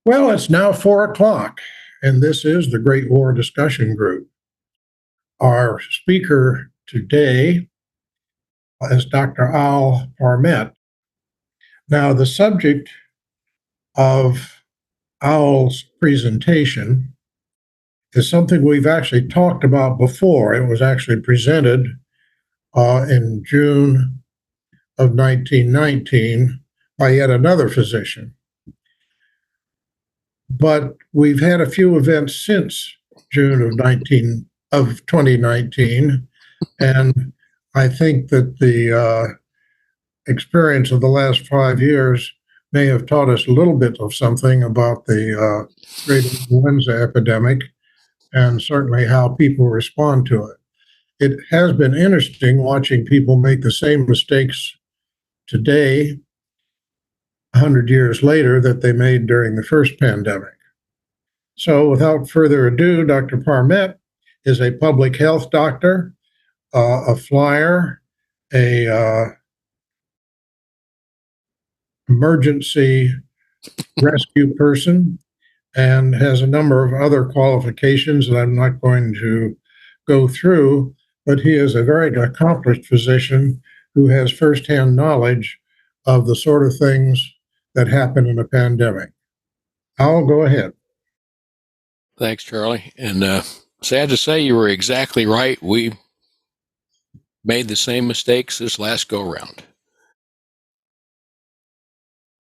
Well, it's now 4 o'clock, and this is the Great War Discussion Group. Our speaker today is Dr. Al Parmet. Now, the subject of Al's presentation is something we've actually talked about before. It was actually presented in June of 1919 by yet another physician. But we've had a few events since June of 2019, and I think that the experience of the last 5 years may have taught us a little bit of something about the Great Influenza epidemic and certainly how people respond to it. It has been interesting watching people make the same mistakes today, 100 years later, that they made during the first pandemic. So, without further ado, Dr. Parmet is a public health doctor, a flyer, a emergency rescue person, and has a number of other qualifications that I'm not going to go through, but he is a very accomplished physician who has firsthand knowledge of the sort of things that happen in a pandemic. I'll go ahead. Thanks, Charlie. And sad to say, you were exactly right. We made the same mistakes this last go-round.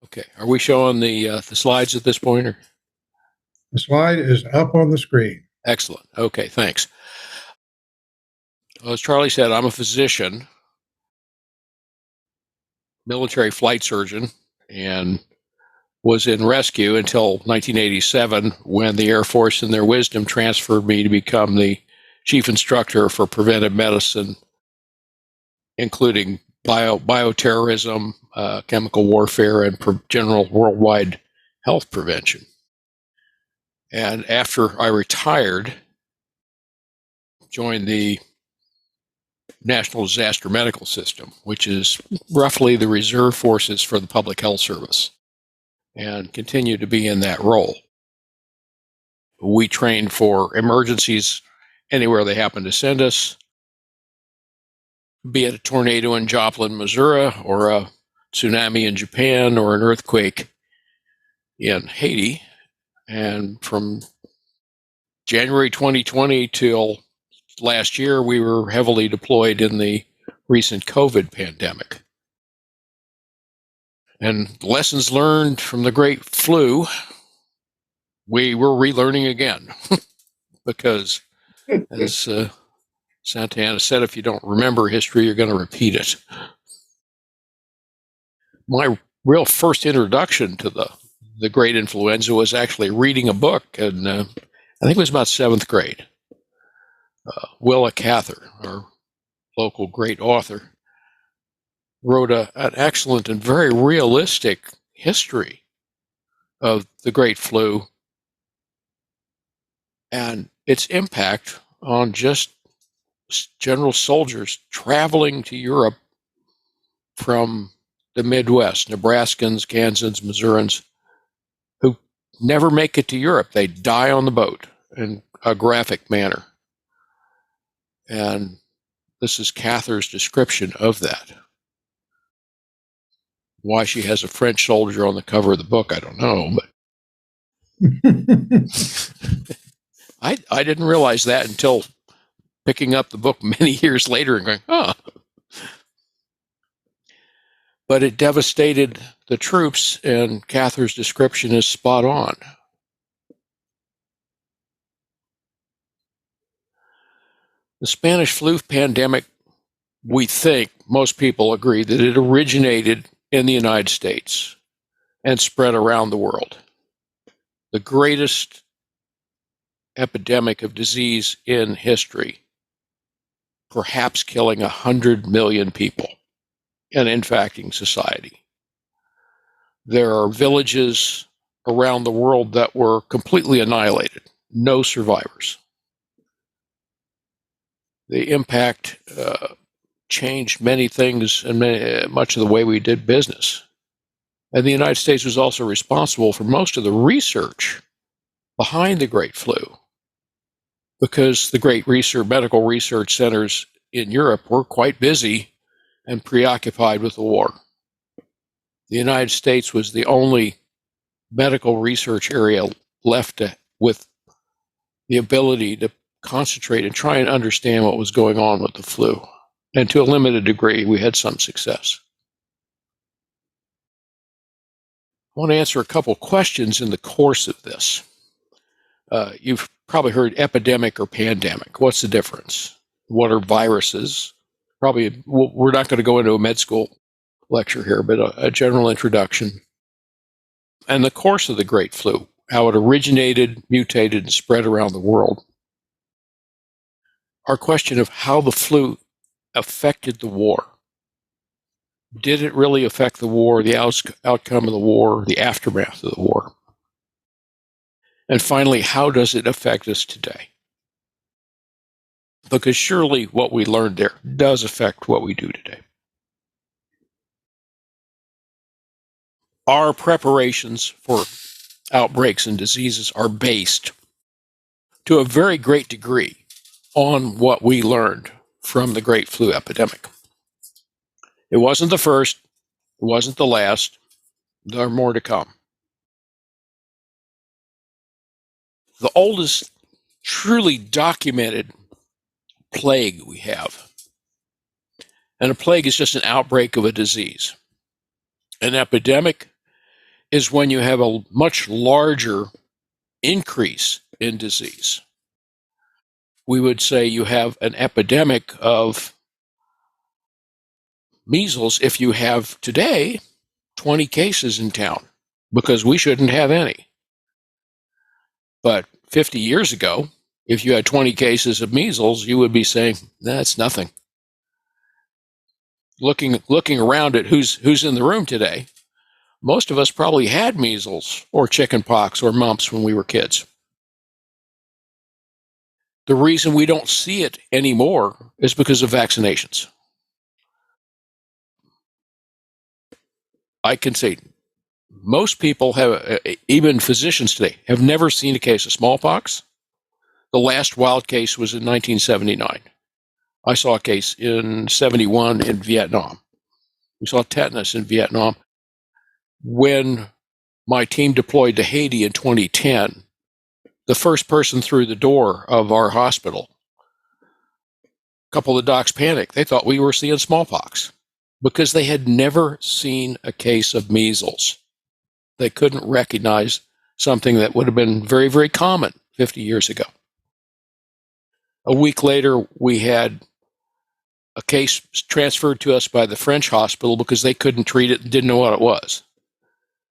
Okay, are we showing the slides at this point? Or? The slide is up on the screen. Excellent. Okay, thanks. Well, as Charlie said, I'm a physician, military flight surgeon, and was in rescue until 1987 when the Air Force, in their wisdom, transferred me to become the chief instructor for preventive medicine, including bioterrorism, chemical warfare, and general worldwide health prevention. And after I retired, joined the National Disaster Medical System, which is roughly the reserve forces for the Public Health Service, and continue to be in that role. We train for emergencies anywhere they happen to send us, be it a tornado in Joplin, Missouri, or a tsunami in Japan, or an earthquake in Haiti. And from January 2020 till last year, we were heavily deployed in the recent COVID pandemic. And lessons learned from the Great Flu, we were relearning again. Because, as Santana said, if you don't remember history, you're going to repeat it. My real first introduction to the Great Influenza was actually reading a book, and I think it was about 7th grade. Willa Cather, our local great author, wrote an excellent and very realistic history of the Great Flu and its impact on just general soldiers traveling to Europe from the Midwest, Nebraskans, Kansans, Missourians, who never make it to Europe. They die on the boat in a graphic manner. And this is Cather's description of that. Why she has a French soldier on the cover of the book, I don't know, but I didn't realize that until picking up the book many years later and going, oh. But it devastated the troops, and Cather's description is spot on. The Spanish flu pandemic, we think, most people agree that it originated in the United States and spread around the world. The greatest epidemic of disease in history, perhaps killing 100 million people and infecting society. There are villages around the world that were completely annihilated, no survivors. The impact changed many things and much of the way we did business. And the United States was also responsible for most of the research behind the Great Flu, because the great medical research centers in Europe were quite busy and preoccupied with the war. The United States was the only medical research area left with the ability to concentrate and try and understand what was going on with the flu. And to a limited degree, we had some success. I want to answer a couple questions in the course of this. You've probably heard epidemic or pandemic. What's the difference? What are viruses? Probably, we're not going to go into a med school lecture here, but a general introduction. And the course of the Great Flu, how it originated, mutated, and spread around the world. Our question of how the flu affected the war. Did it really affect the war, the outcome of the war, the aftermath of the war? And finally, how does it affect us today? Because surely what we learned there does affect what we do today. Our preparations for outbreaks and diseases are based to a very great degree on what we learned from the Great Flu epidemic. It wasn't the first, it wasn't the last, there are more to come. The oldest truly documented plague we have, and a plague is just an outbreak of a disease. An epidemic is when you have a much larger increase in disease. We would say you have an epidemic of measles if you have today 20 cases in town, because we shouldn't have any. But 50 years ago, if you had 20 cases of measles, you would be saying, that's nothing. Looking around at who's in the room today, most of us probably had measles or chickenpox or mumps when we were kids. The reason we don't see it anymore is because of vaccinations. I can say most people have, even physicians today, have never seen a case of smallpox. The last wild case was in 1979. I saw a case in 71 in Vietnam. We saw tetanus in Vietnam. When my team deployed to Haiti in 2010, the first person through the door of our hospital, a couple of the docs panicked. They thought we were seeing smallpox because they had never seen a case of measles. They couldn't recognize something that would have been very, very common 50 years ago. A week later, we had a case transferred to us by the French hospital because they couldn't treat it and didn't know what it was.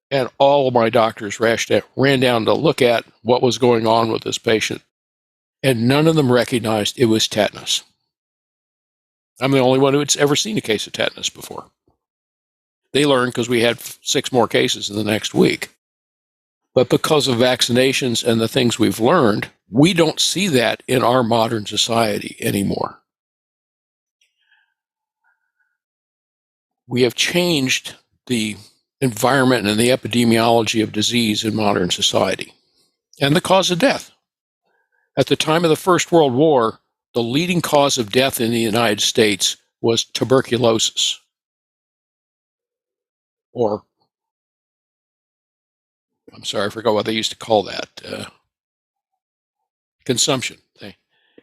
And all of my doctors ran down to look at what was going on with this patient, and none of them recognized it was tetanus. I'm the only one who had ever seen a case of tetanus before. They learned because we had 6 more cases in the next week. But because of vaccinations and the things we've learned, we don't see that in our modern society anymore. We have changed the environment and the epidemiology of disease in modern society and the cause of death. At the time of the First World War, the leading cause of death in the United States was tuberculosis, or I'm sorry, I forgot what they used to call that. Consumption.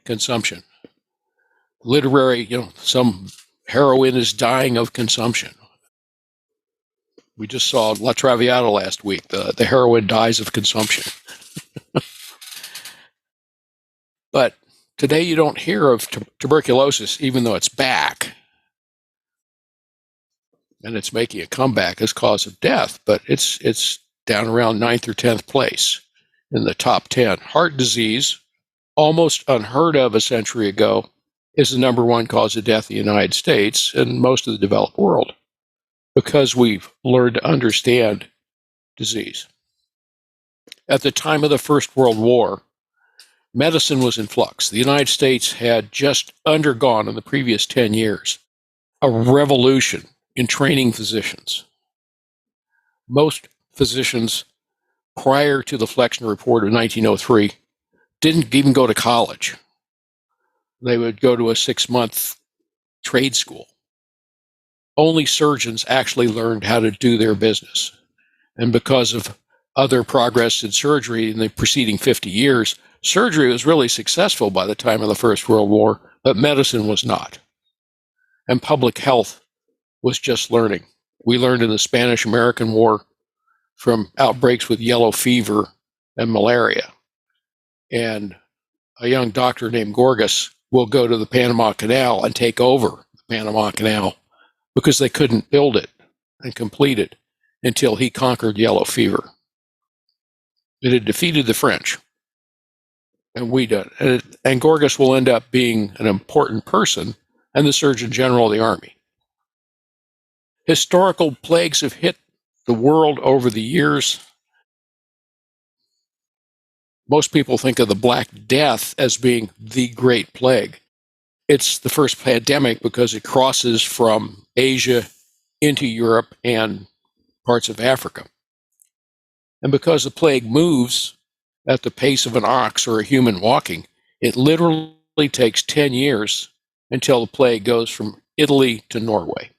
Consumption. Literary, some heroine is dying of consumption. We just saw La Traviata last week. The heroine dies of consumption. But today you don't hear of tuberculosis, even though it's back. And it's making a comeback as cause of death, but it's down around 9th or 10th place in the top 10. Heart disease, almost unheard of a century ago, is the number 1 cause of death in the United States and most of the developed world, because we've learned to understand disease. At the time of the First World War, medicine was in flux. The United States had just undergone in the previous 10 years a revolution in training physicians. Most physicians prior to the Flexner Report of 1903 didn't even go to college. They would go to a 6-month trade school. Only surgeons actually learned how to do their business. And because of other progress in surgery in the preceding 50 years, surgery was really successful by the time of the First World War, but medicine was not. And public health was just learning. We learned in the Spanish-American War from outbreaks with yellow fever and malaria. And a young doctor named Gorgas will go to the Panama Canal and take over the Panama Canal because they couldn't build it and complete it until he conquered yellow fever. It had defeated the French, and we did. And Gorgas will end up being an important person and the Surgeon General of the Army. Historical plagues have hit the world over the years. Most people think of the Black Death as being the Great Plague. It's the first pandemic because it crosses from Asia into Europe and parts of Africa. And because the plague moves at the pace of an ox or a human walking, it literally takes 10 years until the plague goes from Italy to Norway.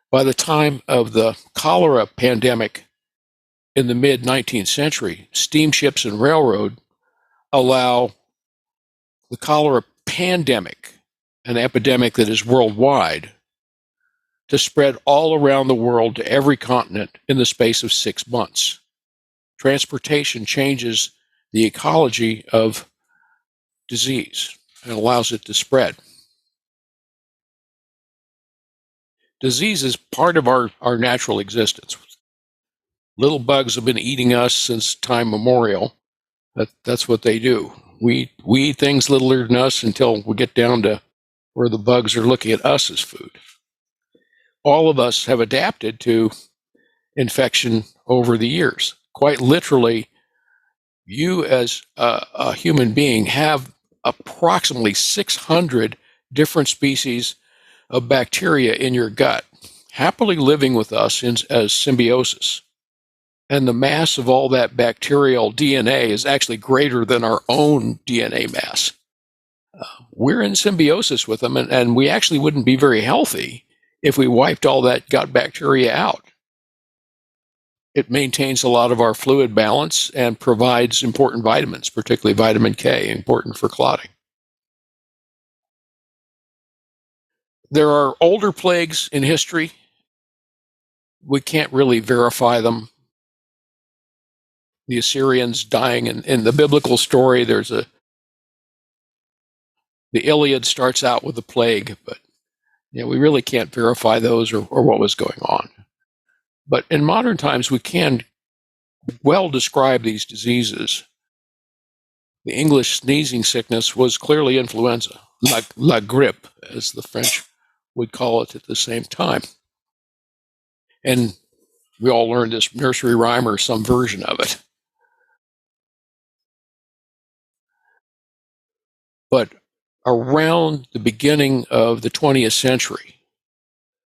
By the time of the cholera pandemic in the mid-19th century, steamships and railroad allow the cholera pandemic, an epidemic that is worldwide, to spread all around the world to every continent in the space of 6 months. Transportation changes the ecology of disease and allows it to spread. Disease is part of our natural existence. Little bugs have been eating us since time memorial. That's what they do. We eat things littler than us until we get down to where the bugs are looking at us as food. All of us have adapted to infection over the years. Quite literally, you as a human being have approximately 600 different species of bacteria in your gut, happily living with us as symbiosis. And the mass of all that bacterial DNA is actually greater than our own DNA mass. We're in symbiosis with them, and we actually wouldn't be very healthy if we wiped all that gut bacteria out. It maintains a lot of our fluid balance and provides important vitamins, particularly vitamin K, important for clotting. There are older plagues in history. We can't really verify them. The Assyrians dying in the biblical story, the Iliad starts out with a plague, but we really can't verify those or what was going on. But in modern times, we can well describe these diseases. The English sneezing sickness was clearly influenza, la grippe, as the French would call it at the same time. And we all learned this nursery rhyme or some version of it. But around the beginning of the 20th century,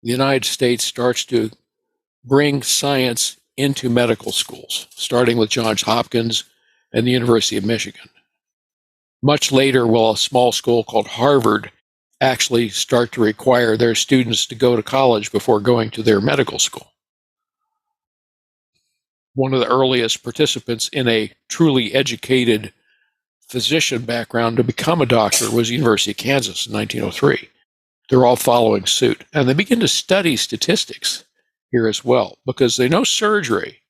the United States starts to bring science into medical schools, starting with Johns Hopkins and the University of Michigan. Much later, will a small school called Harvard actually start to require their students to go to college before going to their medical school. One of the earliest participants in a truly educated physician background to become a doctor was the University of Kansas in 1903. They're all following suit. And they begin to study statistics here as well because they know surgery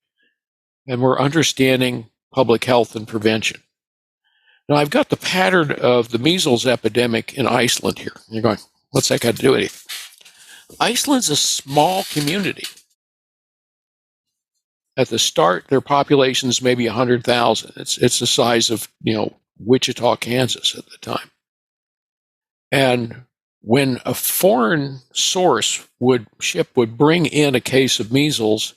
and we're understanding public health and prevention. Now, I've got the pattern of the measles epidemic in Iceland here. You're going, what's that got to do with it? Iceland's a small community. At the start, their population is maybe 100,000. It's the size of, Wichita, Kansas at the time. And when a foreign source would bring in a case of measles,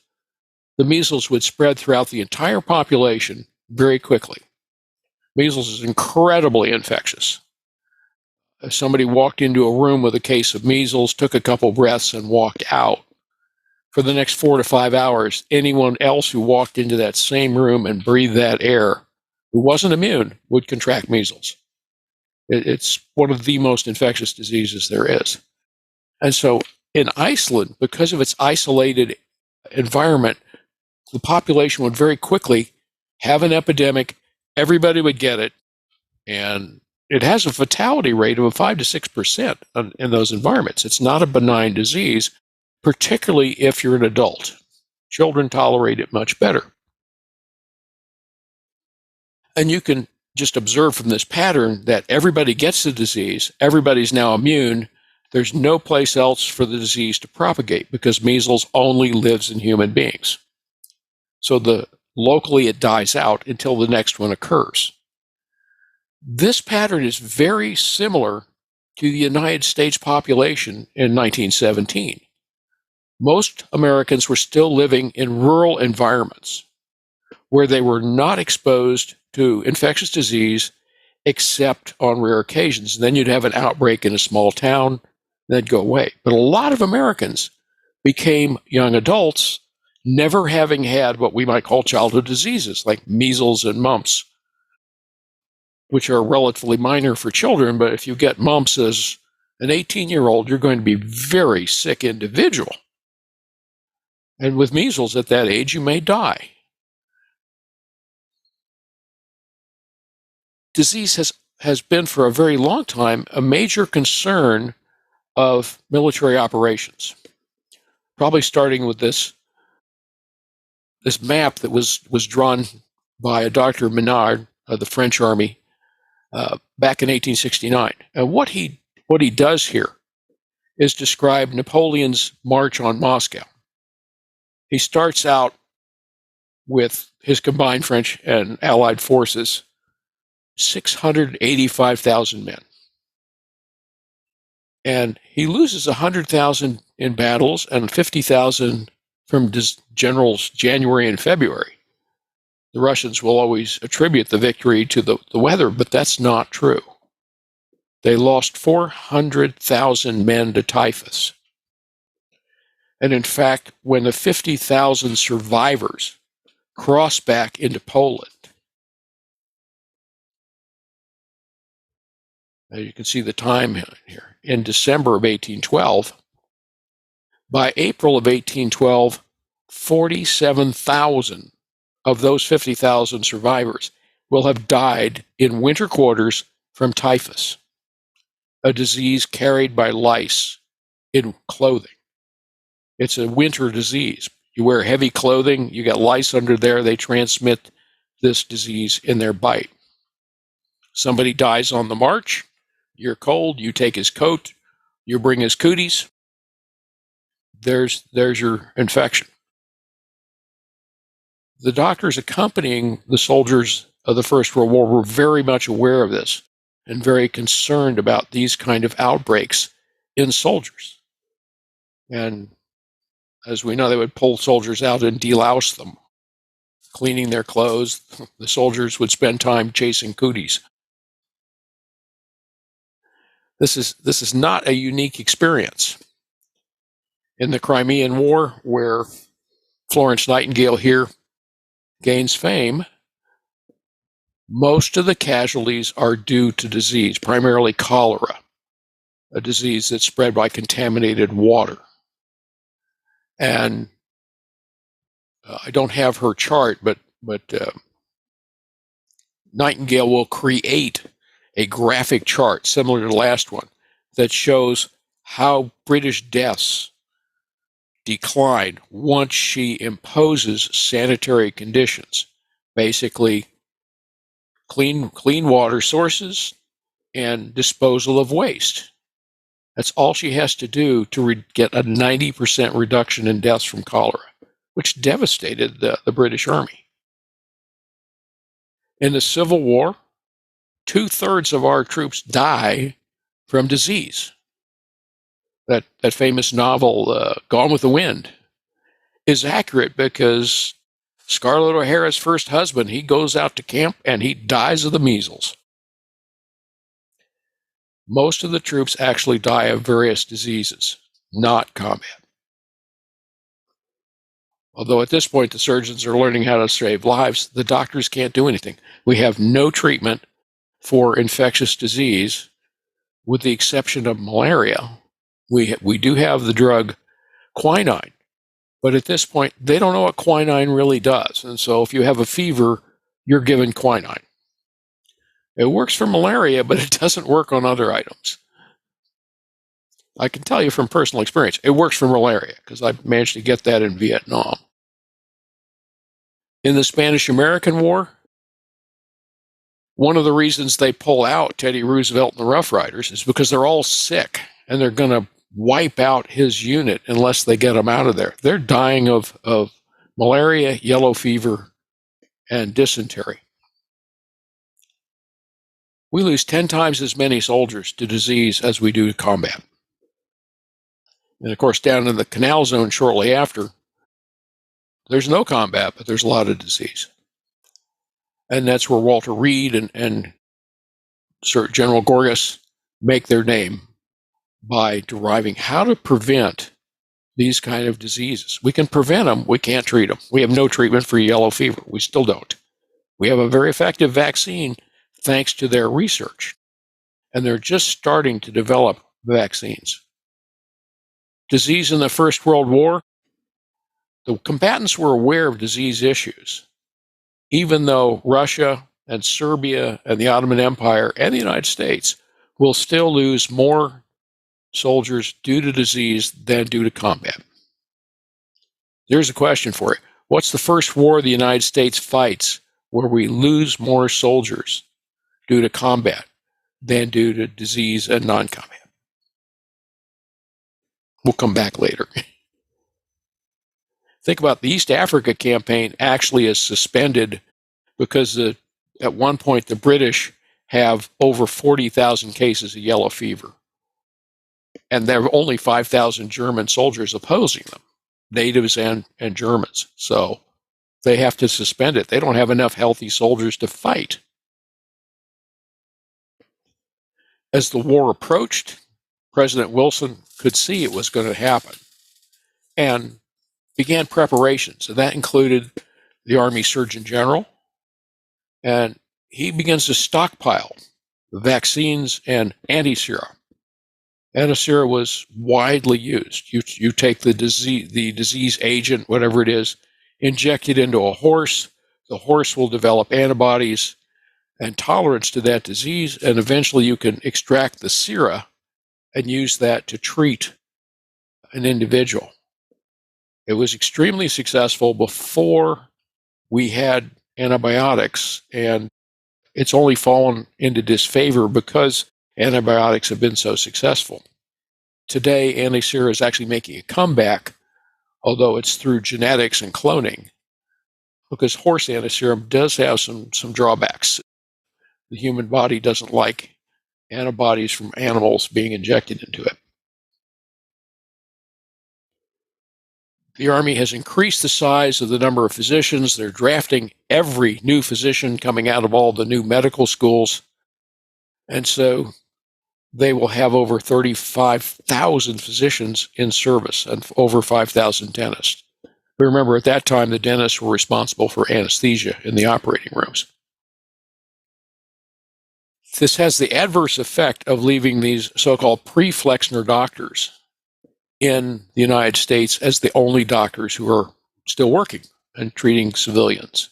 the measles would spread throughout the entire population very quickly. Measles is incredibly infectious. If somebody walked into a room with a case of measles, took a couple breaths, and walked out, for the next 4 to 5 hours, anyone else who walked into that same room and breathed that air who wasn't immune would contract measles. It's one of the most infectious diseases there is. And so in Iceland, because of its isolated environment, the population would very quickly have an epidemic. Everybody would get it. And it has a fatality rate of 5 to 6% in those environments. It's not a benign disease, particularly if you're an adult. Children tolerate it much better. And you can just observe from this pattern that everybody gets the disease, everybody's now immune. There's no place else for the disease to propagate because measles only lives in human beings. So locally it dies out until the next one occurs. This pattern is very similar to the United States population in 1917. Most Americans were still living in rural environments where they were not exposed to infectious disease except on rare occasions. And then you'd have an outbreak in a small town, that'd go away. But a lot of Americans became young adults, never having had what we might call childhood diseases like measles and mumps, which are relatively minor for children. But if you get mumps as an 18-year-old, you're going to be a very sick individual. And with measles at that age, you may die. Disease has been for a very long time a major concern of military operations. Probably starting with this map that was drawn by a Dr. Menard of the French Army back in 1869. And what he does here is describe Napoleon's march on Moscow. He starts out with his combined French and Allied forces, 685,000 men. And he loses 100,000 in battles and 50,000 from generals January and February. The Russians will always attribute the victory to the weather, but that's not true. They lost 400,000 men to typhus. And in fact, when the 50,000 survivors crossed back into Poland, you can see the time here, in December of 1812, by April of 1812, 47,000 of those 50,000 survivors will have died in winter quarters from typhus, a disease carried by lice in clothing. It's a winter disease. You wear heavy clothing, you got lice under there, they transmit this disease in their bite. Somebody dies on the march, you're cold, you take his coat, you bring his cooties, there's your infection. The doctors accompanying the soldiers of the First World War were very much aware of this and very concerned about these kind of outbreaks in soldiers. And as we know, they would pull soldiers out and delouse them, cleaning their clothes. The soldiers would spend time chasing cooties. This is not a unique experience. In the Crimean War, where Florence Nightingale here gains fame, most of the casualties are due to disease, primarily cholera, a disease that's spread by contaminated water. And I don't have her chart, but Nightingale will create a graphic chart similar to the last one that shows how British deaths decline once she imposes sanitary conditions, basically clean water sources and disposal of waste. That's all she has to do to get a 90% reduction in deaths from cholera, which devastated the British Army. In the Civil War, 2/3 of our troops die from disease. That famous novel, Gone with the Wind, is accurate because Scarlett O'Hara's first husband, he goes out to camp and he dies of the measles. Most of the troops actually die of various diseases, not combat. Although at this point the surgeons are learning how to save lives, the doctors can't do anything. We have no treatment for infectious disease with the exception of malaria. We do have the drug quinine, but at this point they don't know what quinine really does. And so if you have a fever, you're given quinine. It works for malaria, but it doesn't work on other items. I can tell you from personal experience, it works for malaria because I managed to get that in Vietnam. In the Spanish-American War, one of the reasons they pull out Teddy Roosevelt and the Rough Riders is because they're all sick and they're going to wipe out his unit unless they get them out of there. They're dying of malaria, yellow fever, and dysentery. We lose 10 times as many soldiers to disease as we do to combat. And of course, down in the Canal Zone shortly after, there's no combat, but there's a lot of disease. And that's where Walter Reed and Sir General Gorgas make their name by deriving how to prevent these kind of diseases. We can prevent them, we can't treat them. We have no treatment for yellow fever. We still don't. We have a very effective vaccine thanks to their research. And they're just starting to develop vaccines. Disease in the First World War, the combatants were aware of disease issues, even though Russia and Serbia and the Ottoman Empire and the United States will still lose more soldiers due to disease than due to combat. Here's a question for you. What's the first war the United States fights where we lose more soldiers due to combat than due to disease and non-combat? We'll come back later. Think about the East Africa campaign actually is suspended because at one point the British have over 40,000 cases of yellow fever. And there are only 5,000 German soldiers opposing them, natives and Germans. So they have to suspend it. They don't have enough healthy soldiers to fight. As the war approached, President Wilson could see it was going to happen and began preparations. And that included the Army Surgeon General. And he begins to stockpile vaccines and anti-sera. Anti-sera was widely used. You take the disease agent, whatever it is, inject it into a horse. The horse will develop antibodies and tolerance to that disease, and eventually you can extract the sera and use that to treat an individual. It was extremely successful before we had antibiotics, and it's only fallen into disfavor because antibiotics have been so successful. Today, anti-sera is actually making a comeback, although it's through genetics and cloning, because horse anti-serum does have some drawbacks. The human body doesn't like antibodies from animals being injected into it. The Army has increased the size of the number of physicians. They're drafting every new physician coming out of all the new medical schools. And so they will have over 35,000 physicians in service and over 5,000 dentists. But remember, at that time, the dentists were responsible for anesthesia in the operating rooms. This has the adverse effect of leaving these so-called pre-Flexner doctors in the United States as the only doctors who are still working and treating civilians.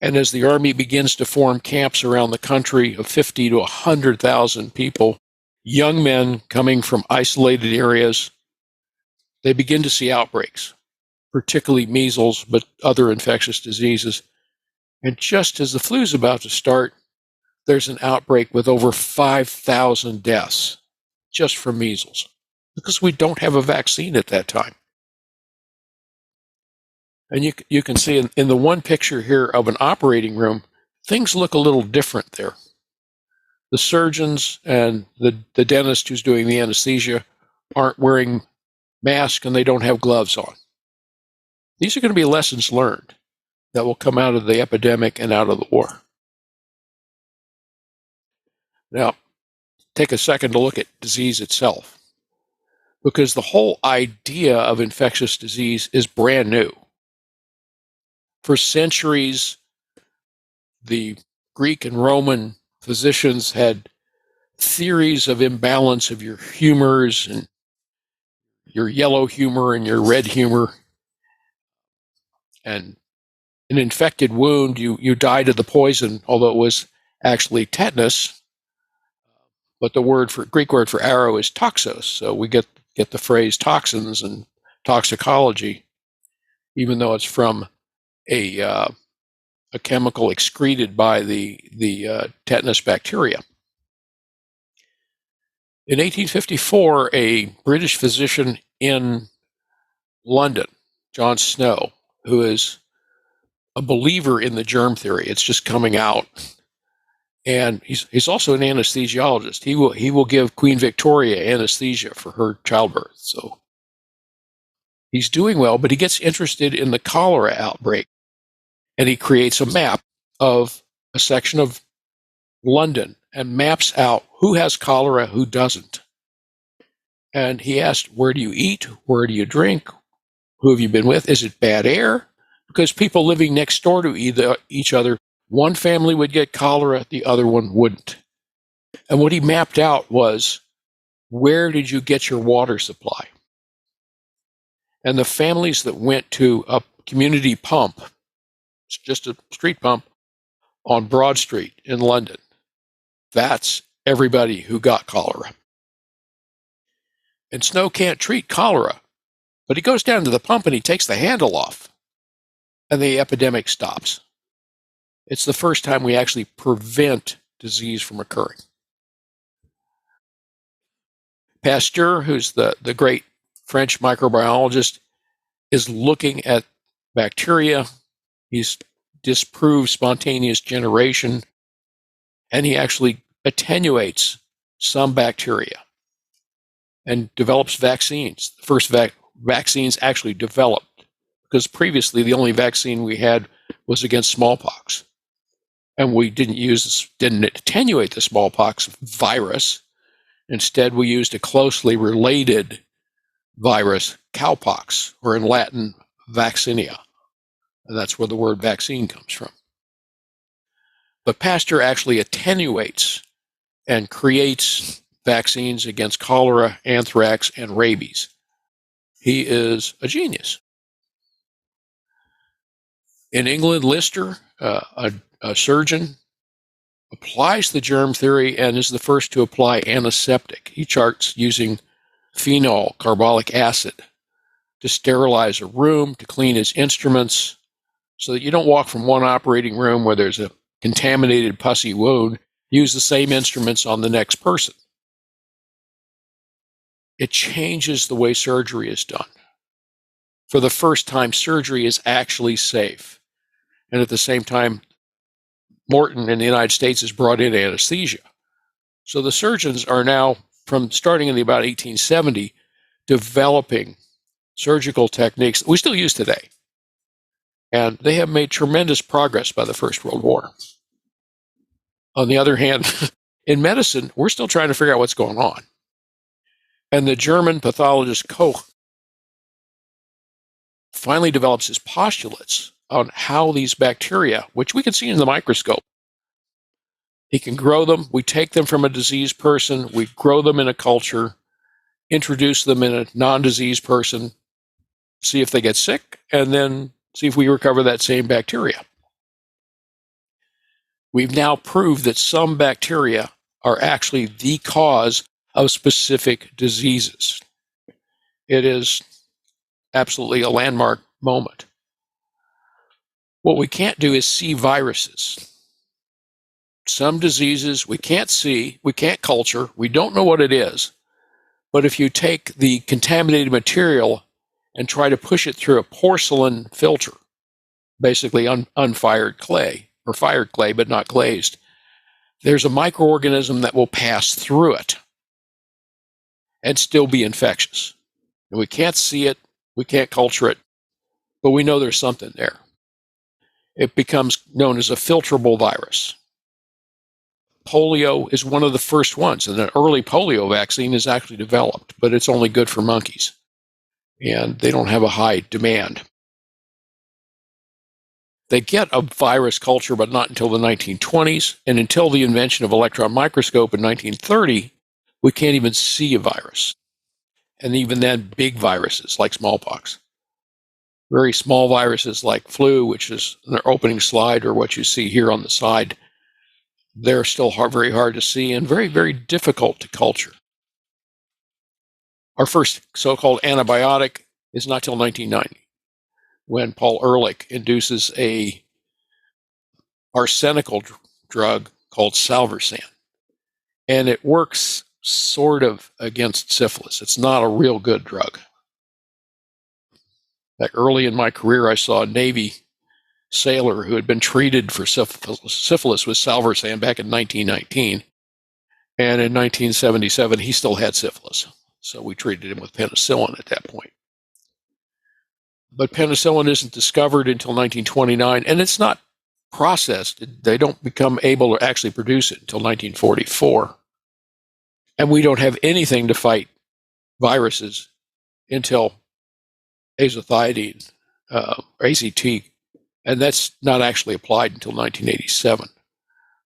And as the Army begins to form camps around the country of 50 to 100,000 people, young men coming from isolated areas, they begin to see outbreaks, particularly measles, but other infectious diseases. And just as the flu is about to start, there's an outbreak with over 5,000 deaths just from measles, because we don't have a vaccine at that time. And you can see in the one picture here of an operating room, things look a little different there. The surgeons and the dentist who's doing the anesthesia aren't wearing masks and they don't have gloves on. These are going to be lessons learned that will come out of the epidemic and out of the war. Now, take a second to look at disease itself. because the whole idea of infectious disease is brand new. For centuries, the Greek and Roman physicians had theories of imbalance of your humors and your yellow humor and your red humor. And an infected wound, you died of the poison, although it was actually tetanus. But the Greek word for arrow is toxos. So we get the phrase toxins and toxicology, even though it's from a chemical excreted by the tetanus bacteria. In 1854, a British physician in London, John Snow, who is a believer in the germ theory, it's just coming out, and he's also an anesthesiologist. He will give Queen Victoria anesthesia for her childbirth. So he's doing well, but he gets interested in the cholera outbreak, and he creates a map of a section of London and maps out who has cholera, who doesn't. And he asked, where do you eat? Where do you drink? Who have you been with? Is it bad air? Because people living next door to each other, one family would get cholera, the other one wouldn't. And what he mapped out was, where did you get your water supply? And the families that went to a community pump, it's just a street pump on Broad Street in London, that's everybody who got cholera. And Snow can't treat cholera, but he goes down to the pump and he takes the handle off, and the epidemic stops. It's the first time we actually prevent disease from occurring. Pasteur, who's the great French microbiologist, is looking at bacteria. He's disproved spontaneous generation, and he actually attenuates some bacteria and develops vaccines. The first vaccines actually developed, because previously the only vaccine we had was against smallpox. And we didn't attenuate the smallpox virus. Instead, we used a closely related virus, cowpox, or in Latin, vaccinia. And that's where the word vaccine comes from. But Pasteur actually attenuates and creates vaccines against cholera, anthrax, and rabies. He is a genius. In England, Lister, a surgeon, applies the germ theory and is the first to apply antiseptic. He charts using phenol carbolic acid to sterilize a room, to clean his instruments, so that you don't walk from one operating room where there's a contaminated pussy wound, use the same instruments on the next person. It changes the way surgery is done. For the first time, surgery is actually safe. And at the same time, Morton in the United States has brought in anesthesia. So the surgeons are now, from starting in about 1870, developing surgical techniques that we still use today. And they have made tremendous progress by the First World War. On the other hand, in medicine, we're still trying to figure out what's going on. And the German pathologist Koch finally develops his postulates on how these bacteria, which we can see in the microscope, he can grow them. We take them from a diseased person, we grow them in a culture, introduce them in a non-diseased person, see if they get sick, and then see if we recover that same bacteria. We've now proved that some bacteria are actually the cause of specific diseases. It is absolutely a landmark moment. What we can't do is see viruses. Some diseases we can't see, we can't culture, we don't know what it is. But if you take the contaminated material and try to push it through a porcelain filter, basically unfired clay, or fired clay but not glazed, there's a microorganism that will pass through it and still be infectious. And we can't see it, we can't culture it, but we know there's something there. It becomes known as a filterable virus. polio is one of the first ones, and an early polio vaccine is actually developed, but it's only good for monkeys, and they don't have a high demand. They get a virus culture, but not until the 1920s, and until the invention of electron microscope in 1930, we can't even see a virus. And even then, big viruses like smallpox. Very small viruses like flu, which is their opening slide, or what you see here on the side, they're still very hard to see and very, very difficult to culture. Our first so-called antibiotic is not till 1990, when Paul Ehrlich induces a arsenical drug called salvarsan. And it works sort of against syphilis. It's not a real good drug. Like early in my career, I saw a Navy sailor who had been treated for syphilis with salvarsan back in 1919. And in 1977, he still had syphilis. So we treated him with penicillin at that point. But penicillin isn't discovered until 1929, and it's not processed. They don't become able to actually produce it until 1944. And we don't have anything to fight viruses until azathioprine, AZT, and that's not actually applied until 1987.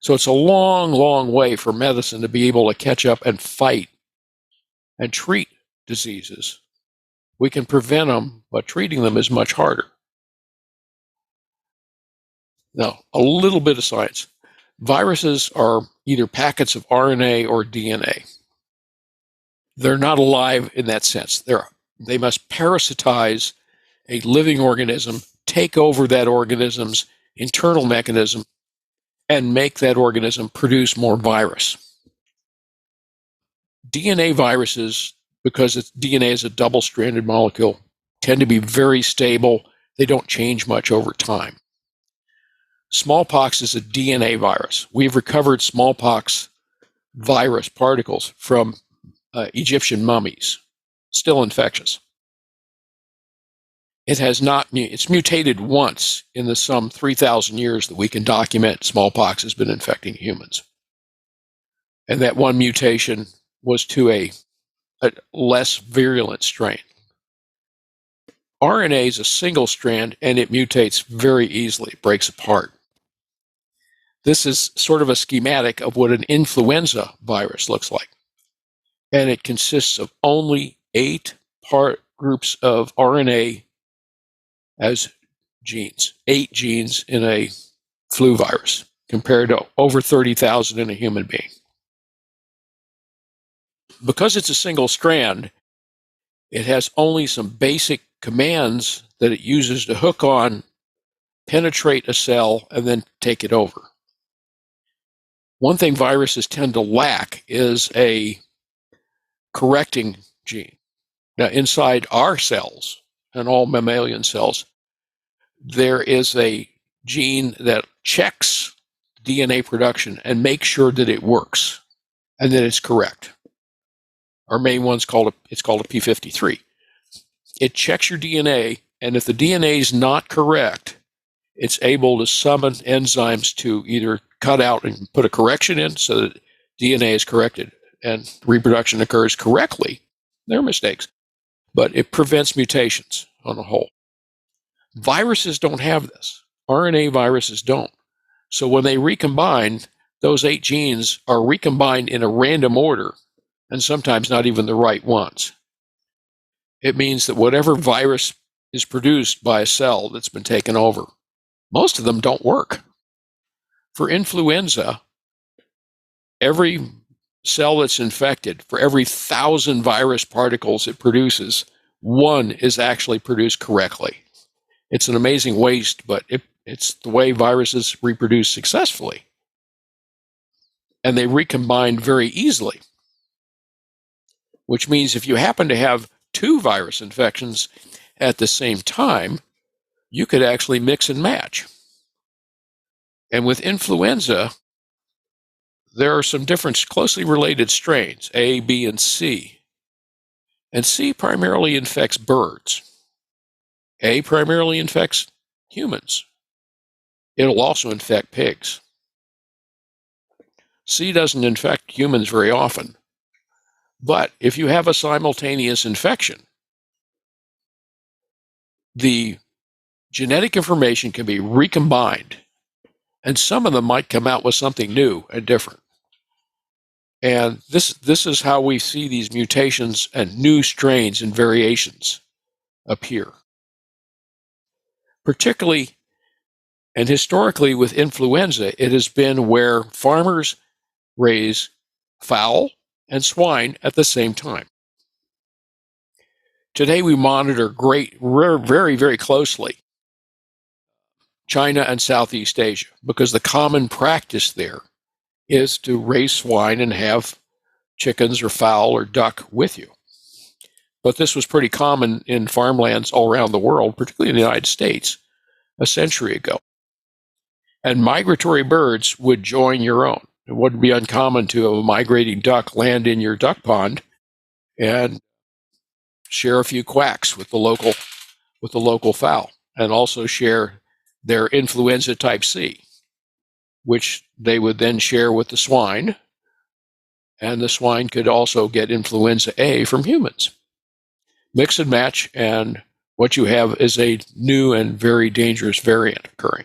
So it's a long, long way for medicine to be able to catch up and fight and treat diseases. We can prevent them, but treating them is much harder. Now, a little bit of science. Viruses are either packets of RNA or DNA. They're not alive in that sense. They must parasitize a living organism, take over that organism's internal mechanism, and make that organism produce more virus. DNA viruses, because DNA is a double-stranded molecule, tend to be very stable. They don't change much over time. Smallpox is a DNA virus. We've recovered smallpox virus particles from Egyptian mummies, still infectious. It's mutated once in the some 3,000 years that we can document smallpox has been infecting humans. And that one mutation was to a less virulent strain. RNA is a single strand, and it mutates very easily, it breaks apart. This is sort of a schematic of what an influenza virus looks like. And it consists of only 8 groups of RNA as genes, 8 genes in a flu virus, compared to over 30,000 in a human being. Because it's a single strand, it has only some basic commands that it uses to hook on, penetrate a cell, and then take it over. One thing viruses tend to lack is a correcting gene. Now, inside our cells and all mammalian cells, there is a gene that checks DNA production and makes sure that it works and that it's correct. Our main one's called a P53. It checks your DNA, and if the DNA is not correct, it's able to summon enzymes to either cut out and put a correction in so that DNA is corrected and reproduction occurs correctly. There are mistakes, but it prevents mutations on the whole. Viruses don't have this. RNA viruses don't. So when they recombine, those 8 genes are recombined in a random order, and sometimes not even the right ones. It means that whatever virus is produced by a cell that's been taken over, most of them don't work. For influenza, every cell that's infected, for every 1,000 virus particles it produces, 1 is actually produced correctly. It's an amazing waste, but it's the way viruses reproduce successfully. And they recombine very easily, which means if you happen to have 2 virus infections at the same time, you could actually mix and match. And with influenza, there are some different closely related strains, A, B, and C. And C primarily infects birds. A primarily infects humans. It'll also infect pigs. C doesn't infect humans very often. But if you have a simultaneous infection, the genetic information can be recombined, and some of them might come out with something new and different. And this is how we see these mutations and new strains and variations appear. Particularly and historically with influenza, it has been where farmers raise fowl and swine at the same time. Today we monitor very, very closely China and Southeast Asia because the common practice there is to raise swine and have chickens or fowl or duck with you. But this was pretty common in farmlands all around the world, particularly in the United States, a century ago. And migratory birds would join your own. It wouldn't be uncommon to have a migrating duck land in your duck pond and share a few quacks with the local fowl, and also share their influenza type C, which they would then share with the swine, and the swine could also get influenza A from humans. Mix and match, and what you have is a new and very dangerous variant occurring.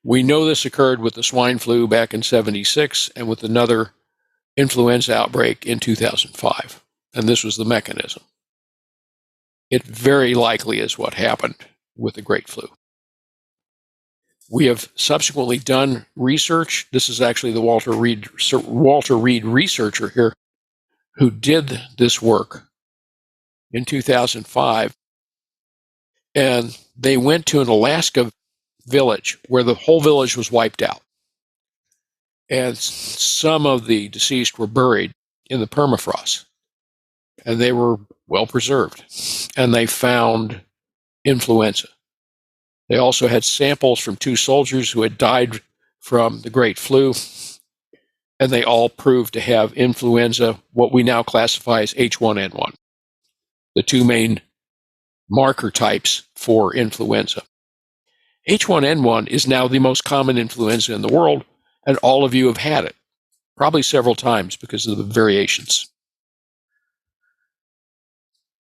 We know this occurred with the swine flu back in '76 and with another influenza outbreak in 2005, and this was the mechanism. It very likely is what happened with the Great Flu. We have subsequently done research. This is actually the Walter Reed researcher here who did this work in 2005. And they went to an Alaska village where the whole village was wiped out. And some of the deceased were buried in the permafrost. And they were well preserved. And they found influenza. They also had samples from 2 soldiers who had died from the Great Flu, and they all proved to have influenza, what we now classify as H1N1, the 2 main marker types for influenza. H1N1 is now the most common influenza in the world, and all of you have had it, probably several times because of the variations.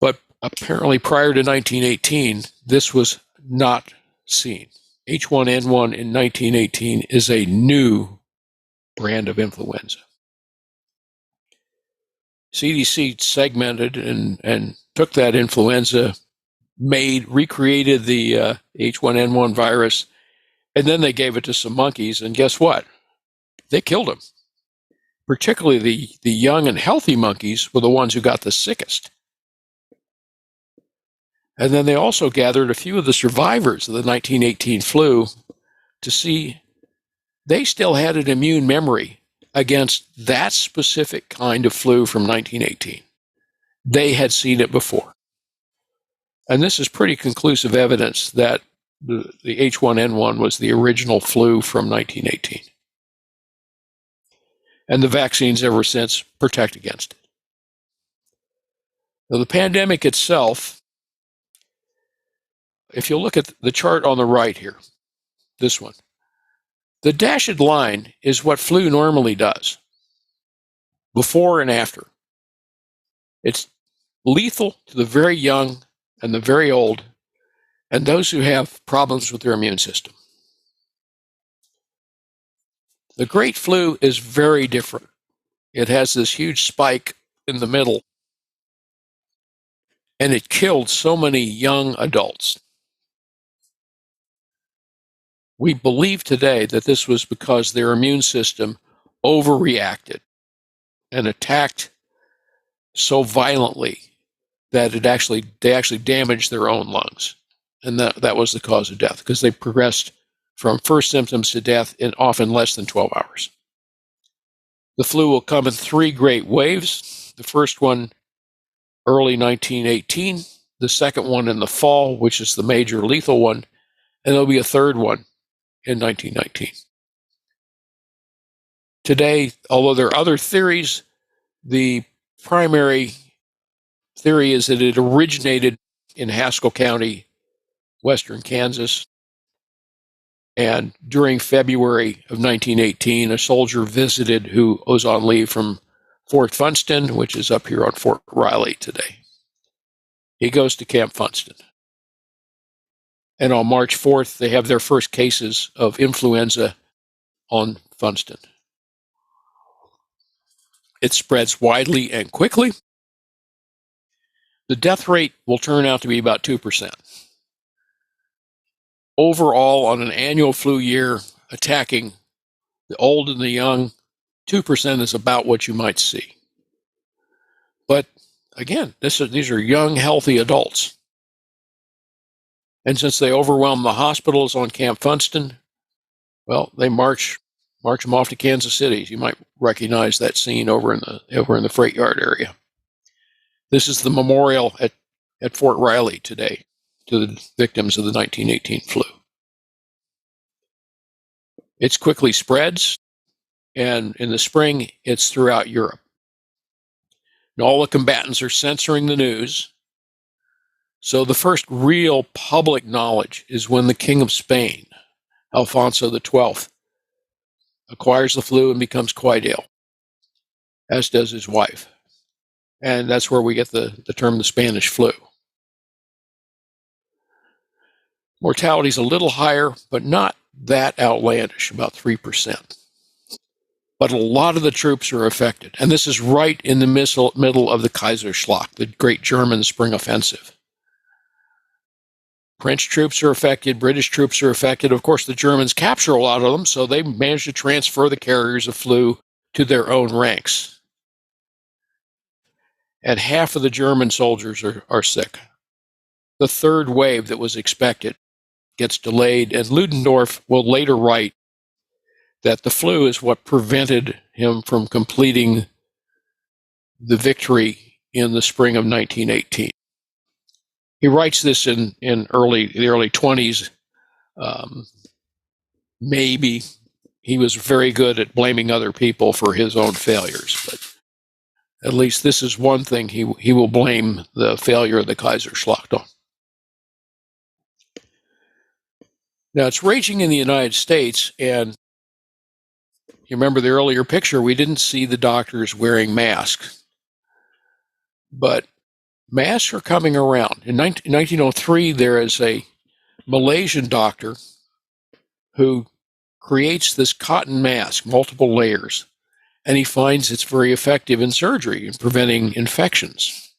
But apparently prior to 1918, this was not seen. H1N1 in 1918 is a new brand of influenza. CDC segmented and took that influenza, recreated the H1N1 virus, and then they gave it to some monkeys, and guess what? They killed them. Particularly the young and healthy monkeys were the ones who got the sickest. And then they also gathered a few of the survivors of the 1918 flu to see they still had an immune memory against that specific kind of flu from 1918. They had seen it before. And this is pretty conclusive evidence that the H1N1 was the original flu from 1918. And the vaccines ever since protect against it. Now, the pandemic itself, if you look at the chart on the right here, this one, the dashed line is what flu normally does, before and after. It's lethal to the very young and the very old, and those who have problems with their immune system. The Great Flu is very different. It has this huge spike in the middle, and it killed so many young adults. We believe today that this was because their immune system overreacted and attacked so violently that they actually damaged their own lungs. And that was the cause of death, because they progressed from first symptoms to death in often less than 12 hours. The flu will come in 3 great waves. The first one, early 1918. The second one in the fall, which is the major lethal one. And there'll be a third one in 1919. Today, although there are other theories, the primary theory is that it originated in Haskell County, western Kansas. And during February of 1918, a soldier visited who was on leave from Fort Funston, which is up here on Fort Riley today. He goes to Camp Funston. And on March 4th, they have their first cases of influenza on Funston. It spreads widely and quickly. The death rate will turn out to be about 2%. Overall, on an annual flu year, attacking the old and the young, 2% is about what you might see. But again, these are young, healthy adults. And since they overwhelm the hospitals on Camp Funston, well, they march them off to Kansas City. You might recognize that scene over in the freight yard area. This is the memorial at Fort Riley today to the victims of the 1918 flu. It quickly spreads, and in the spring, it's throughout Europe. And all the combatants are censoring the news. So the first real public knowledge is when the King of Spain, Alfonso XII, acquires the flu and becomes quite ill, as does his wife. And that's where we get the term the Spanish flu. Mortality is a little higher, but not that outlandish, about 3%. But a lot of the troops are affected. And this is right in the middle of the Kaiserschlacht, the great German spring offensive. French troops are affected, British troops are affected. Of course, the Germans capture a lot of them, so they manage to transfer the carriers of flu to their own ranks. And half of the German soldiers are sick. The third wave that was expected gets delayed, and Ludendorff will later write that the flu is what prevented him from completing the victory in the spring of 1918. He writes this in the early 20s. Maybe he was very good at blaming other people for his own failures, but at least this is one thing he will blame the failure of the Kaiserschlacht on. Now, it's raging in the United States, and you remember the earlier picture, we didn't see the doctors wearing masks. But masks are coming around. In 1903, there is a Malaysian doctor who creates this cotton mask, multiple layers, and he finds it's very effective in surgery in preventing infections.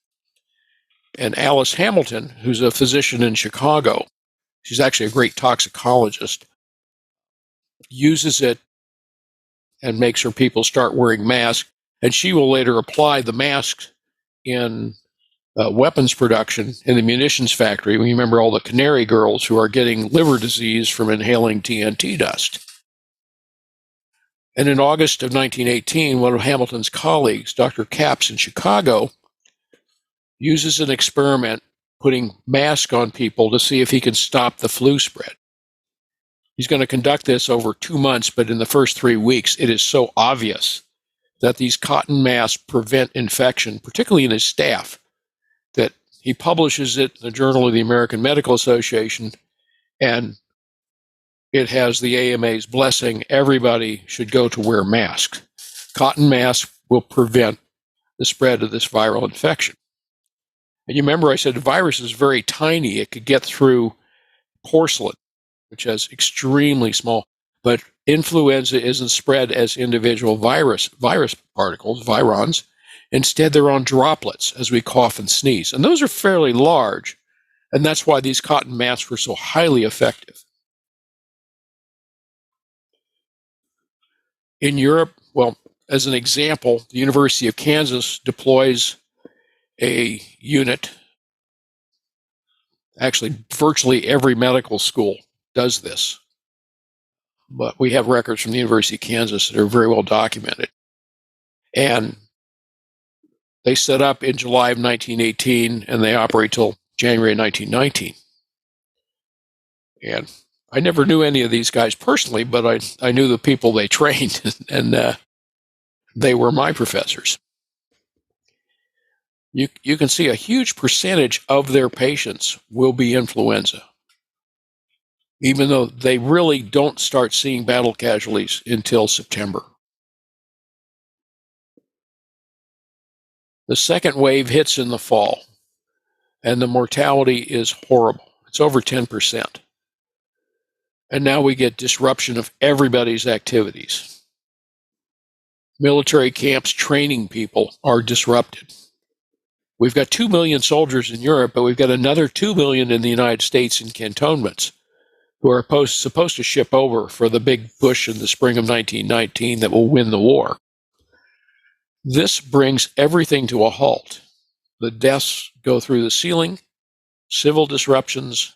And Alice Hamilton, who's a physician in Chicago, she's actually a great toxicologist, uses it and makes her people start wearing masks. And she will later apply the masks in weapons production in the munitions factory. You remember all the Canary girls who are getting liver disease from inhaling TNT dust. And in August of 1918, one of Hamilton's colleagues, Dr. Capps in Chicago, uses an experiment putting masks on people to see if he can stop the flu spread. He's going to conduct this over 2 months, but in the first 3 weeks, it is so obvious that these cotton masks prevent infection, particularly in his staff, that he publishes it in the Journal of the American Medical Association, and it has the AMA's blessing. Everybody should go to wear masks. Cotton masks will prevent the spread of this viral infection. And you remember I said the virus is very tiny. It could get through porcelain, which has extremely small, but influenza isn't spread as individual virus particles, virons. Instead, they're on droplets as we cough and sneeze. And those are fairly large. And that's why these cotton masks were so highly effective. In Europe, well, as an example, the University of Kansas deploys a unit. Actually, virtually every medical school does this. But we have records from the University of Kansas that are very well documented. And they set up in July of 1918, and they operate till January 1919. And I never knew any of these guys personally, but I knew the people they trained, and they were my professors. You can see a huge percentage of their patients will be influenza. even though they really don't start seeing battle casualties until September. The second wave hits in the fall, and the mortality is horrible. It's over 10%. And now we get disruption of everybody's activities. Military camps training people are disrupted. We've got 2 million soldiers in Europe, but we've got another 2 million in the United States in cantonments who are supposed to ship over for the big push in the spring of 1919 that will win the war. This brings everything to a halt. The deaths go through the ceiling, civil disruptions.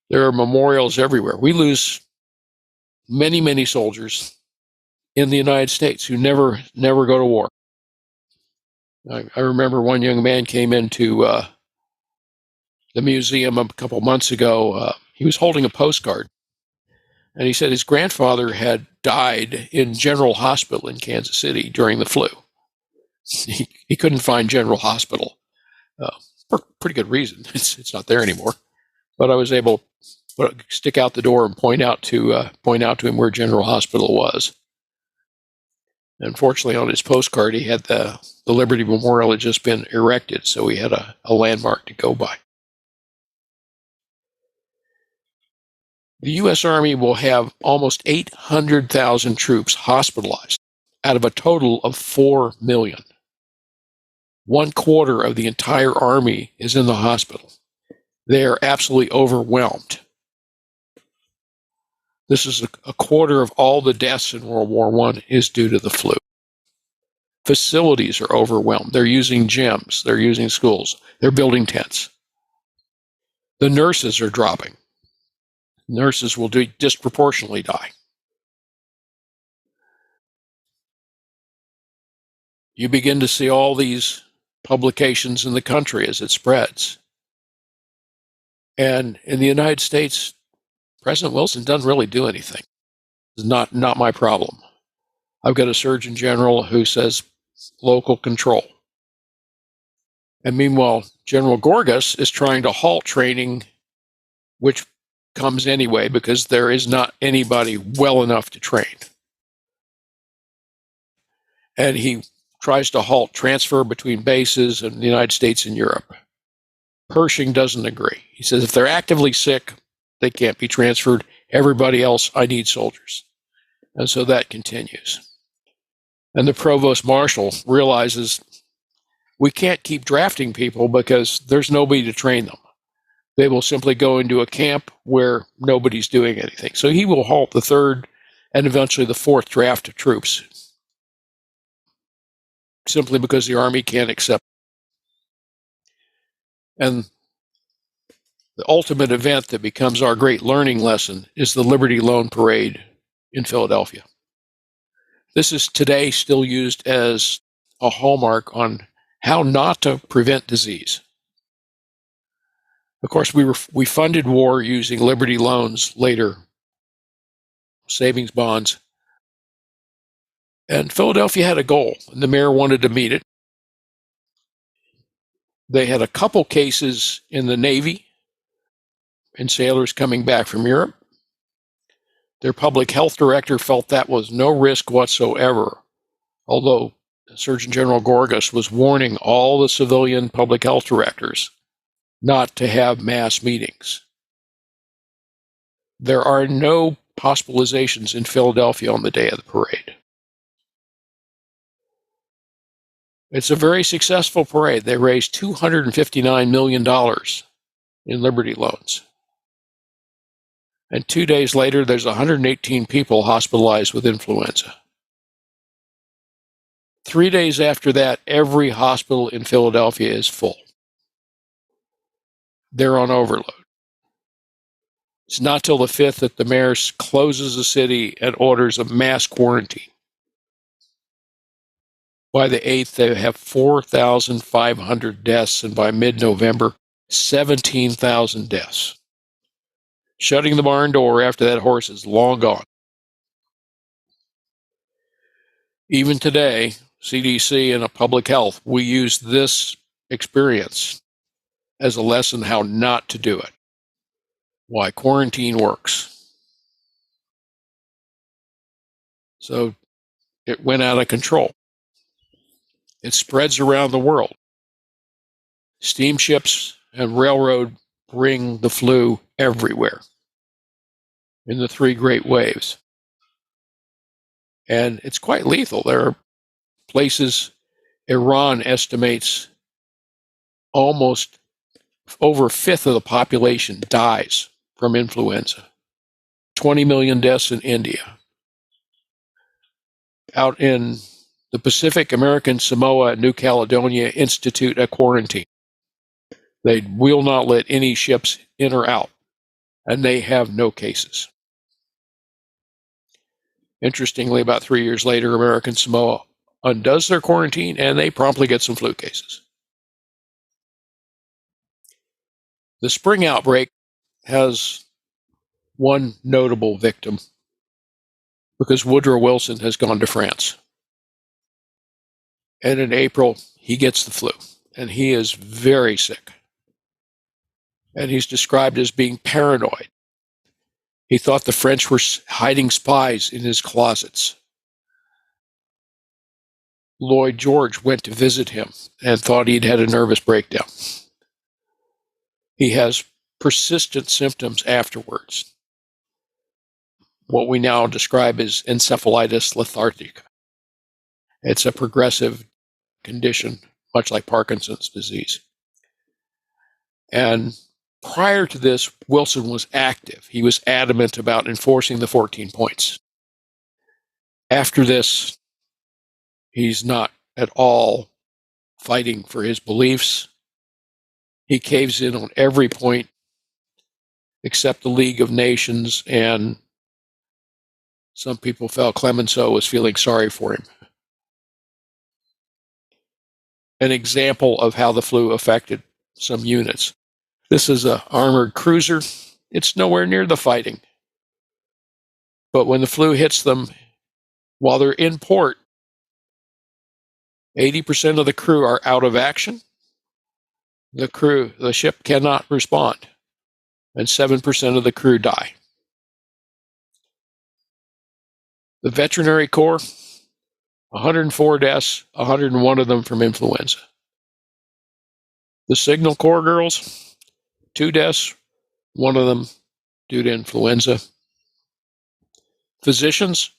There are memorials everywhere. We lose many, many soldiers in the United States who never go to war. I remember one young man came into the museum a couple months ago. He was holding a postcard, and he said his grandfather had died in General Hospital in Kansas City during the flu. He couldn't find General Hospital for pretty good reason. It's not there anymore. But I was able to stick out the door and point out to him where General Hospital was. Unfortunately, on his postcard, he had the Liberty Memorial had just been erected, so he had a landmark to go by. The U.S. Army will have almost 800,000 troops hospitalized out of a total of 4 million. 1/4 of the entire Army is in the hospital. They are absolutely overwhelmed. This is a quarter of all the deaths in World War I is due to the flu. Facilities are overwhelmed. They're using gyms. They're using schools. They're building tents. The nurses are dropping. Nurses will disproportionately die. You begin to see all these publications in the country as it spreads. And in the United States, President Wilson doesn't really do anything. It's not my problem. I've got a Surgeon General who says local control. And meanwhile, General Gorgas is trying to halt training, which comes anyway because there is not anybody well enough to train. And he tries to halt transfer between bases in the United States and Europe. Pershing doesn't agree. He says if they're actively sick, they can't be transferred. Everybody else, I need soldiers. And so that continues. And the provost marshal realizes we can't keep drafting people because there's nobody to train them. They will simply go into a camp where nobody's doing anything. So he will halt the third and eventually the fourth draft of troops simply because the Army can't accept. And the ultimate event that becomes our great learning lesson is the Liberty Loan Parade in Philadelphia. This is today still used as a hallmark on how not to prevent disease. Of course, we funded war using Liberty loans later, savings bonds. And Philadelphia had a goal, and the mayor wanted to meet it. They had a couple cases in the Navy and sailors coming back from Europe. Their public health director felt that was no risk whatsoever, although Surgeon General Gorgas was warning all the civilian public health directors not to have mass meetings. There are no hospitalizations in Philadelphia on the day of the parade. It's a very successful parade. They raised $259 million in Liberty loans. And 2 days later, there's 118 people hospitalized with influenza. 3 days after that, every hospital in Philadelphia is full. They're on overload. It's not till the 5th that the mayor closes the city and orders a mass quarantine. By the 8th, they have 4,500 deaths, and by mid-November, 17,000 deaths. Shutting the barn door after that horse is long gone. Even today, CDC and public health, we use this experience as a lesson how not to do it. why quarantine works. So it went out of control. It spreads around the world. Steamships and railroad bring the flu everywhere in the three great waves. And it's quite lethal. There are places, Iran estimates almost over a fifth of the population dies from influenza. 20 million deaths in India. Out in the Pacific, American Samoa and New Caledonia institute a quarantine. They will not let any ships in or out, and they have no cases. Interestingly, about 3 years later, American Samoa undoes their quarantine, and they promptly get some flu cases. The spring outbreak has one notable victim because Woodrow Wilson has gone to France. And in April, he gets the flu, and he is very sick. And he's described as being paranoid. He thought the French were hiding spies in his closets. Lloyd George went to visit him and thought he'd had a nervous breakdown. He has persistent symptoms afterwards, what we now describe as encephalitis lethargica. It's a progressive condition, much like Parkinson's disease. And prior to this, Wilson was active. He was adamant about enforcing the 14 points. After this, he's not at all fighting for his beliefs. He caves in on every point except the League of Nations, and some people felt Clemenceau was feeling sorry for him. An example of how the flu affected some units. This is an armored cruiser. It's nowhere near the fighting. But when the flu hits them, while they're in port, 80% of the crew are out of action. The ship cannot respond, and 7% of the crew die. The Veterinary Corps, 104 deaths, 101 of them from influenza. The Signal Corps girls, 2 deaths, 1 of them due to influenza. Physicians,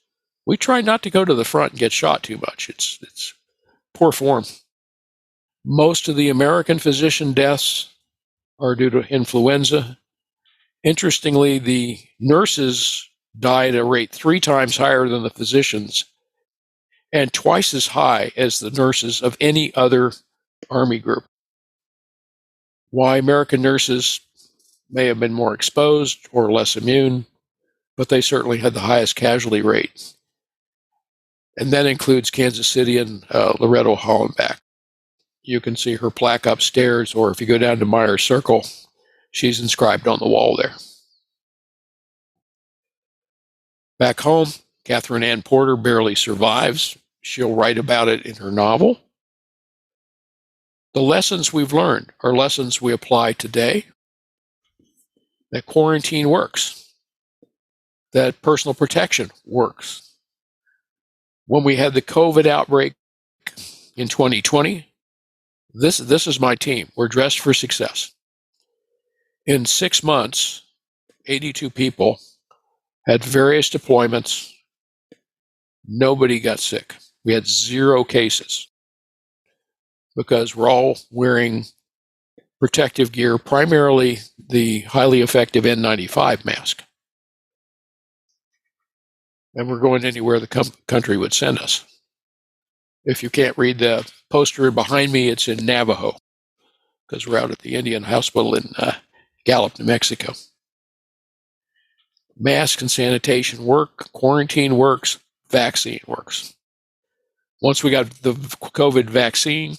we try not to go to the front and get shot too much. It's poor form. Most of the American physician deaths are due to influenza. Interestingly, the nurses die at a rate 3 times higher than the physicians and twice as high as the nurses of any other Army group. Why American nurses may have been more exposed or less immune, but they certainly had the highest casualty rate. And that includes Kansas City and Loretto Hollenbach. You can see her plaque upstairs, or if you go down to Myers Circle, she's inscribed on the wall there. Back home, Catherine Ann Porter barely survives. She'll write about it in her novel. The lessons we've learned are lessons we apply today. That quarantine works. That personal protection works. When we had the COVID outbreak in 2020, this is my team. We're dressed for success. In 6 months, 82 people had various deployments. Nobody got sick. We had 0 cases because we're all wearing protective gear, primarily the highly effective N95 mask. And we're going anywhere the country would send us. If you can't read the poster behind me, it's in Navajo because we're out at the Indian Hospital in Gallup, New Mexico. Mask and sanitation work, quarantine works, vaccine works. Once we got the COVID vaccine,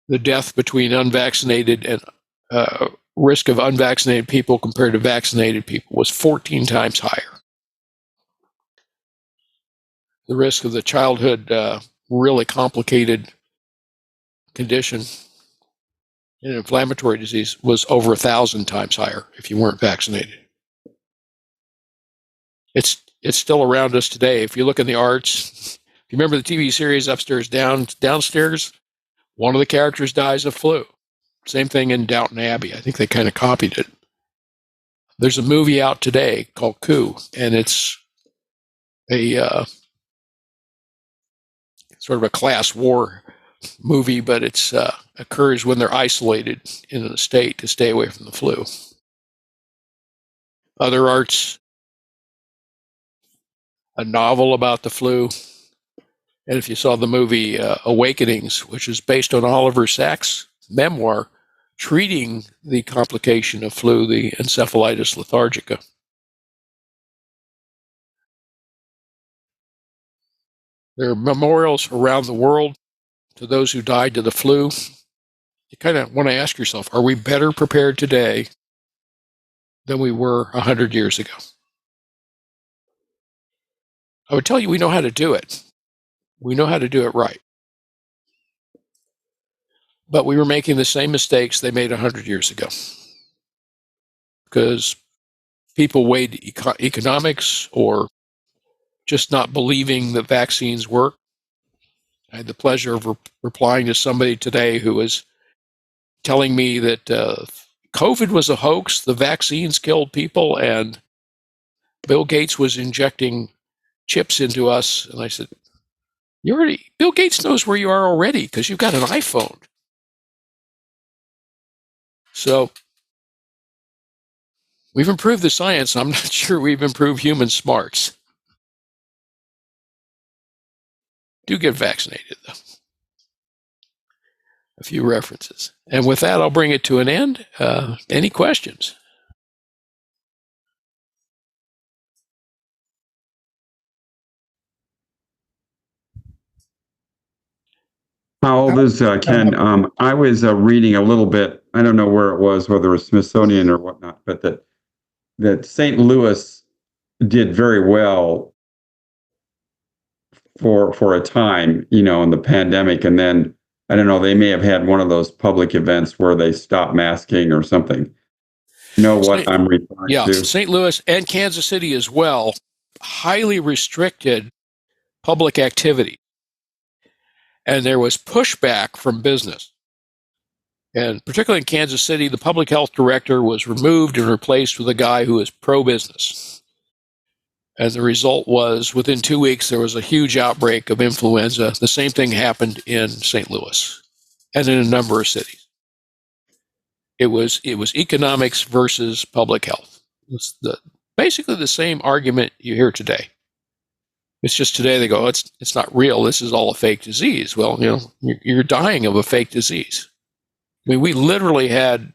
the death between unvaccinated and risk of unvaccinated people compared to vaccinated people was 14 times higher. The risk of the childhood really complicated condition in inflammatory disease was over 1,000 times higher if you weren't vaccinated. It's still around us today. If you look in the arts, you remember the TV series Upstairs, Downstairs? One of the characters dies of flu. Same thing in Downton Abbey. I think they kind of copied it. There's a movie out today called Coup, and it's a sort of a class war movie, but it's occurs when they're isolated in an estate to stay away from the flu. Other arts, a novel about the flu. And if you saw the movie Awakenings, which is based on Oliver Sacks' memoir, treating the complication of flu, the encephalitis lethargica. There are memorials around the world to those who died to the flu. You kind of want to ask yourself, are we better prepared today than we were 100 years ago? I would tell you we know how to do it. We know how to do it right. But we were making the same mistakes they made 100 years ago. Because people weighed economics or just not believing that vaccines work. I had the pleasure of replying to somebody today who was telling me that COVID was a hoax, the vaccines killed people, and Bill Gates was injecting chips into us. And I said, Bill Gates knows where you are already because you've got an iPhone. So we've improved the science. I'm not sure we've improved human smarts. Do get vaccinated, though. A few references. And with that, I'll bring it to an end. Any questions? How old is Ken? I was reading a little bit. I don't know where it was, whether it was Smithsonian or whatnot, but that St. Louis did very well for a time, in the pandemic, and then I don't know. They may have had one of those public events where they stopped masking or something. You know what I'm referring to? Yeah, St. Louis and Kansas City as well, highly restricted public activity. And there was pushback from business. And particularly in Kansas City, the public health director was removed and replaced with a guy who is pro-business. And the result was, within 2 weeks, there was a huge outbreak of influenza. The same thing happened in St. Louis and in a number of cities. It was economics versus public health. It's basically the same argument you hear today. It's just today they go, it's not real. This is all a fake disease. Well, you're dying of a fake disease. I mean, we literally had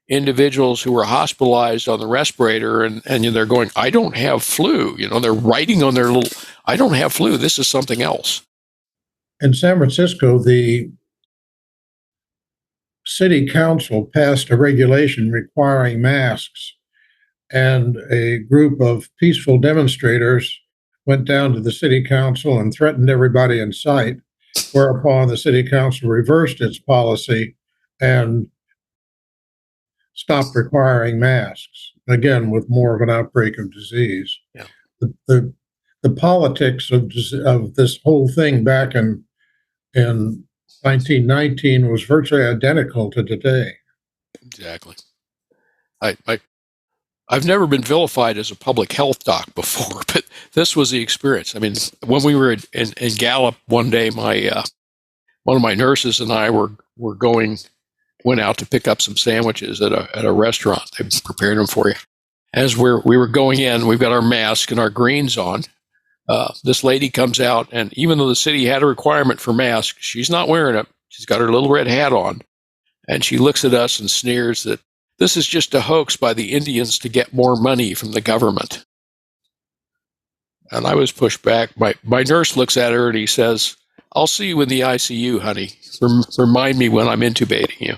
individuals who were hospitalized on the respirator and they're going, I don't have flu. They're writing on their little, I don't have flu. This is something else. In San Francisco, the city council passed a regulation requiring masks, and a group of peaceful demonstrators went down to the city council and threatened everybody in sight, whereupon the city council reversed its policy and stopped requiring masks, again, with more of an outbreak of disease. Yeah. The politics of this whole thing back in 1919 was virtually identical to today. Exactly. I've never been vilified as a public health doc before, but this was the experience. I mean, when we were in Gallup one day, one of my nurses and I went out to pick up some sandwiches at a restaurant. They prepared them for you. As we were going in, we've got our mask and our greens on. This lady comes out, and even though the city had a requirement for masks, she's not wearing it. She's got her little red hat on, and she looks at us and sneers that this is just a hoax by the Indians to get more money from the government. And I was pushed back. My nurse looks at her and he says, I'll see you in the ICU, honey. Remind me when I'm intubating you.